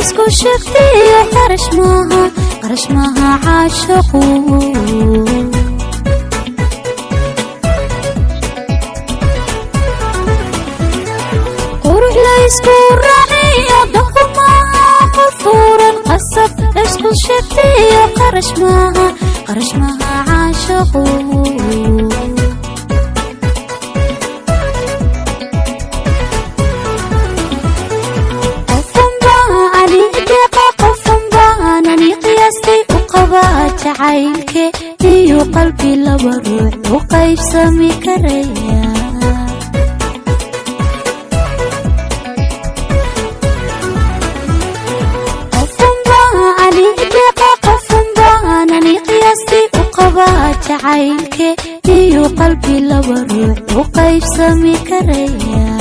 اسكو شفتي قرش ماها عاشقو قروح لا اسكو راعي دخو ماها قفورا قصب اسكو شفتي قرش ماها عاشقو جعيلك iyo qalbi laba ruux oo qaybsami karaya qofnani qiyaasti u qaba jacayl iyo qalbi laba ruux oo qaybsami karaya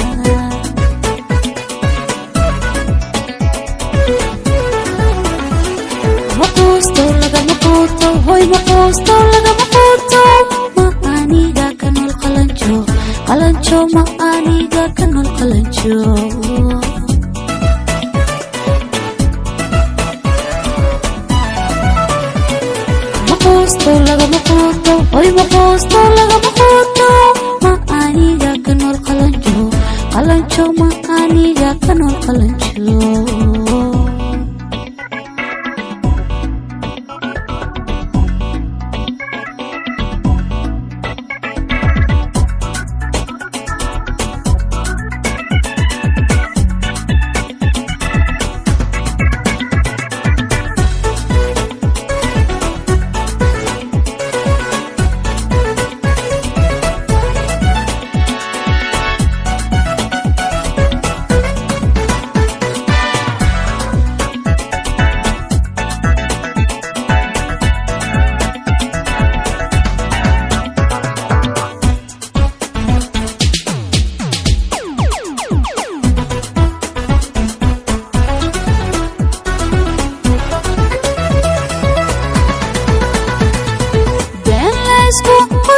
hoy maqoosto laga maqooto ma aniga kanol qalanjo ma aniga kanol qalanjo maqoosto laga maqooto hoy maqoosto laga maqooto ma aniga kanol qalanjo ma aniga kanol qalanjo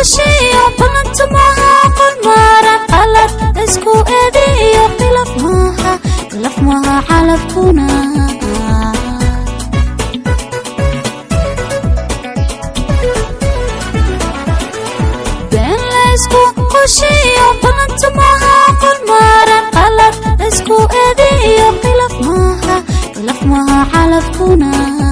شيء بلنت معها قل مارا قلت اسكو ايدي قلف معها حلفكونا بين اسكو شيء بلنت معها قل مارا قلت اسكو ايدي قلف معها حلفكونا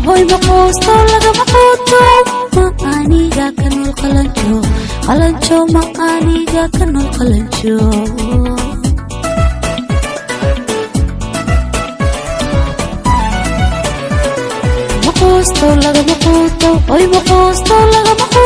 hoy maqoosto laga maqooto ma aniga kanol qalanjo ma aniga kanol qalanjo maqoosto laga maqooto hoy maqoosto laga maqooto